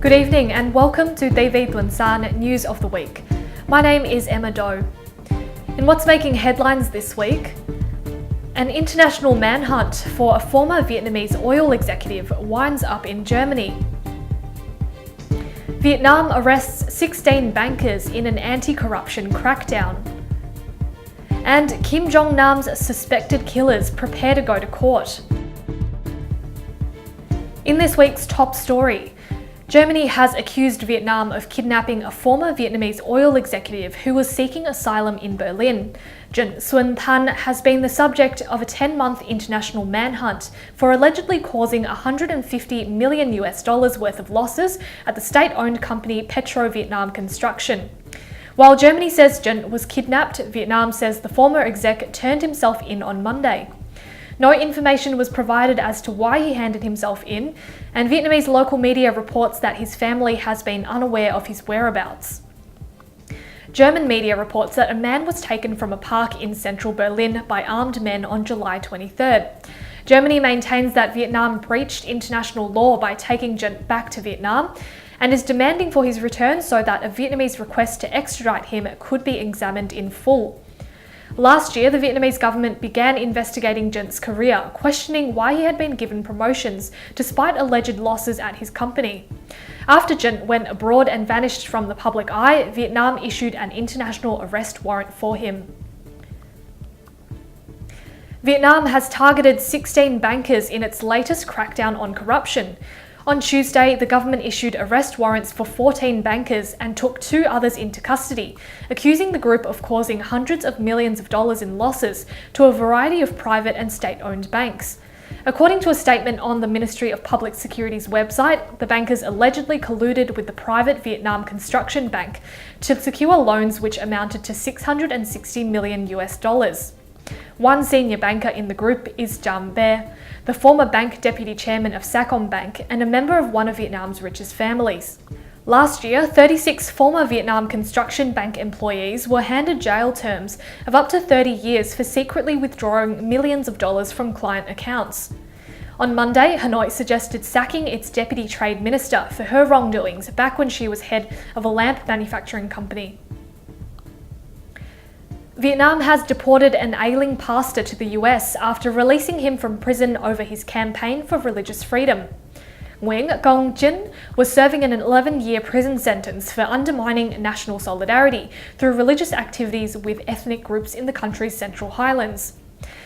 Good evening and welcome to Tuần-san News of the Week. My name is Emma Doe. In what's making headlines this week, an international manhunt for a former Vietnamese oil executive winds up in Germany. Vietnam arrests 16 bankers in an anti-corruption crackdown. And Kim Jongnam's suspected killers prepare to go to court. In this week's top story, Germany has accused Vietnam of kidnapping a former Vietnamese oil executive who was seeking asylum in Berlin. Tuần-san has been the subject of a 10-month international manhunt for allegedly causing $150 million worth of losses at the state-owned company Petro-Vietnam Construction. While Germany says Jun was kidnapped, Vietnam says the former exec turned himself in on Monday. No information was provided as to why he handed himself in, and Vietnamese local media reports that his family has been unaware of his whereabouts. German media reports that a man was taken from a park in central Berlin by armed men on July 23rd. Germany maintains that Vietnam breached international law by taking Jun back to Vietnam and is demanding for his return so that a Vietnamese request to extradite him could be examined in full. Last year, the Vietnamese government began investigating Jun's career, questioning why he had been given promotions despite alleged losses at his company. After Jun went abroad and vanished from the public eye, Vietnam issued an international arrest warrant for him. Vietnam has targeted 16 bankers in its latest crackdown on corruption. On Tuesday, the government issued arrest warrants for 14 bankers and took 2 others into custody, accusing the group of causing hundreds of millions of dollars in losses to a variety of private and state-owned banks. According to a statement on the Ministry of Public Security's website, the bankers allegedly colluded with the private Vietnam Construction Bank to secure loans which amounted to $660 million. One senior banker in the group is Jong Nam, the former bank deputy chairman of Sacom Bank and a member of one of Vietnam's richest families. Last year, 36 former Vietnam Construction Bank employees were handed jail terms of up to 30 years for secretly withdrawing millions of dollars from client accounts. On Monday, Hanoi suggested sacking its deputy trade minister for her wrongdoings back when she was head of a lamp manufacturing company. Vietnam has deported an ailing pastor to the US after releasing him from prison over his campaign for religious freedom. Nguyen Công Trinh was serving an 11-year prison sentence for undermining national solidarity through religious activities with ethnic groups in the country's Central Highlands.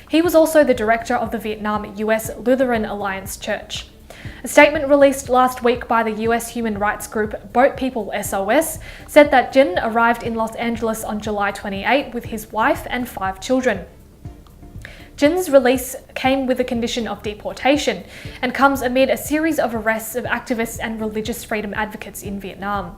He was also the director of the Vietnam-US Lutheran Alliance Church. A statement released last week by the US human rights group Boat People SOS said that Jin arrived in Los Angeles on July 28 with his wife and 5 children. Jin's release came with the condition of deportation and comes amid a series of arrests of activists and religious freedom advocates in Vietnam.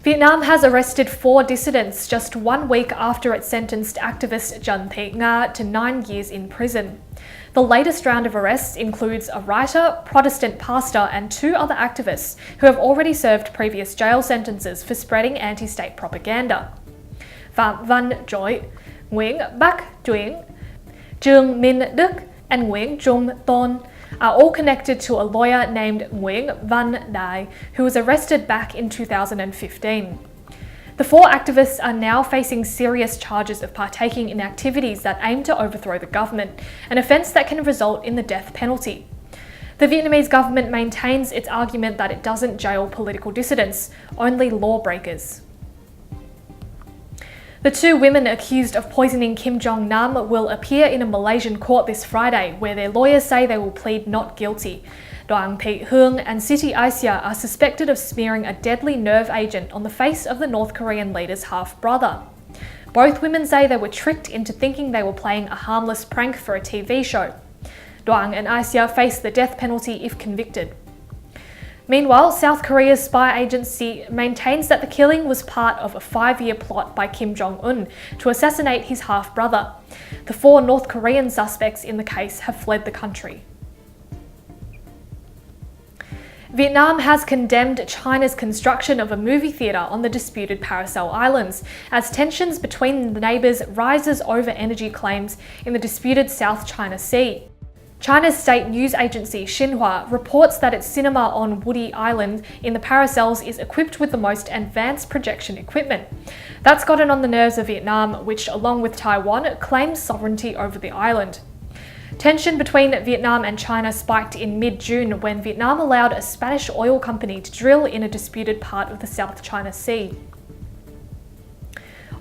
Vietnam has arrested 4 dissidents just 1 week after it sentenced activist Trần Thị Nga to 9 years in prison. The latest round of arrests includes a writer, Protestant pastor and 2 other activists who have already served previous jail sentences for spreading anti-state propaganda. Phạm Văn Trội, Nguyễn Bắc Truyện, Trương Minh Đức and Nguyễn Trung Tôn are all connected to a lawyer named Nguyễn Văn Đại, who was arrested back in 2015. The 4 activists are now facing serious charges of partaking in activities that aim to overthrow the government, an offence that can result in the death penalty. The Vietnamese government maintains its argument that it doesn't jail political dissidents, only lawbreakers. The 2 women accused of poisoning Kim Jongnam will appear in a Malaysian court this Friday, where their lawyers say they will plead not guilty. Đoàn Thị Hương and Siti Aisyah are suspected of smearing a deadly nerve agent on the face of the North Korean leader's half-brother. Both women say they were tricked into thinking they were playing a harmless prank for a TV show. Đoàn and Aisyah face the death penalty if convicted. Meanwhile, South Korea's spy agency maintains that the killing was part of a 5-year plot by Kim Jong-un to assassinate his half-brother. The 4 North Korean suspects in the case have fled the country. Vietnam has condemned China's construction of a movie theatre on the disputed Paracel Islands as tensions between the neighbours rises over energy claims in the disputed South China Sea. China's state news agency Xinhua reports that its cinema on Woody Island in the Paracels is equipped with the most advanced projection equipment. That's gotten on the nerves of Vietnam, which, along with Taiwan, claims sovereignty over the island. Tension between Vietnam and China spiked in mid-June when Vietnam allowed a Spanish oil company to drill in a disputed part of the South China Sea.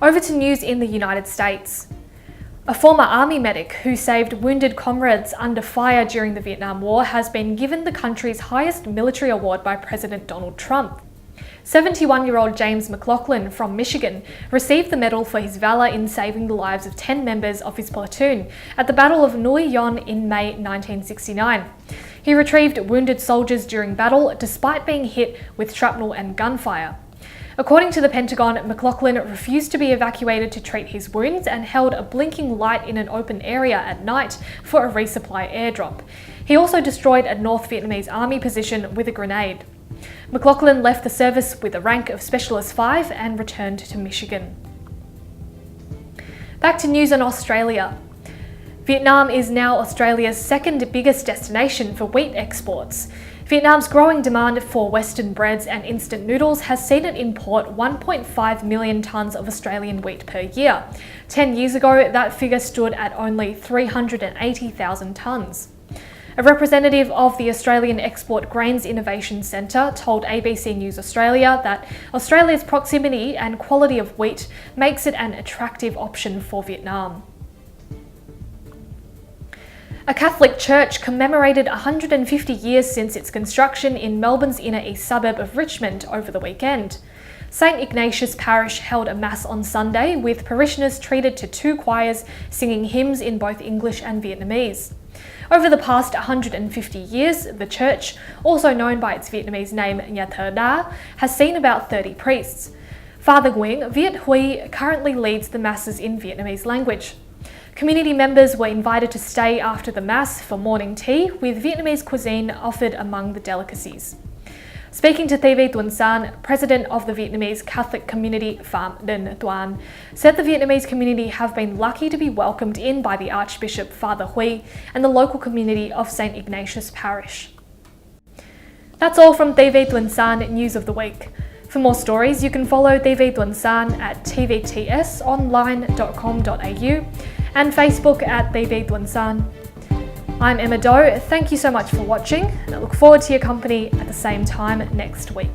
Over to news in the United States. A former army medic who saved wounded comrades under fire during the Vietnam War has been given the country's highest military award by President Donald Trump. 71-year-old James McLaughlin from Michigan received the medal for his valor in saving the lives of 10 members of his platoon at the Battle of Nui Yon in May 1969. He retrieved wounded soldiers during battle despite being hit with shrapnel and gunfire. According to the Pentagon, McLaughlin refused to be evacuated to treat his wounds and held a blinking light in an open area at night for a resupply airdrop. He also destroyed a North Vietnamese army position with a grenade. McLaughlin left the service with a rank of Specialist 5 and returned to Michigan. Back to news on Australia. Vietnam is now Australia's second biggest destination for wheat exports. Vietnam's growing demand for Western breads and instant noodles has seen it import 1.5 million tonnes of Australian wheat per year. 10 years ago, that figure stood at only 380,000 tonnes. A representative of the Australian Export Grains Innovation Centre told ABC News Australia that Australia's proximity and quality of wheat makes it an attractive option for Vietnam. A Catholic church commemorated 150 years since its construction in Melbourne's inner east suburb of Richmond over the weekend. St Ignatius Parish held a mass on Sunday with parishioners treated to 2 choirs singing hymns in both English and Vietnamese. Over the past 150 years, the church, also known by its Vietnamese name Nhà thờ Đá, has seen about 30 priests. Father Nguyen Viet Huy currently leads the masses in Vietnamese language. Community members were invited to stay after the Mass for morning tea, with Vietnamese cuisine offered among the delicacies. Speaking to TV Tuần-san, president of the Vietnamese Catholic community Phạm Đình Tuan, said the Vietnamese community have been lucky to be welcomed in by the Archbishop Father Huy and the local community of St Ignatius Parish. That's all from TV Tuần-san News of the Week. For more stories, you can follow TV Tuần-san at tvtsonline.com.au and Facebook at TV Tuần-san. I'm Emma Doe, thank you so much for watching, and I look forward to your company at the same time next week.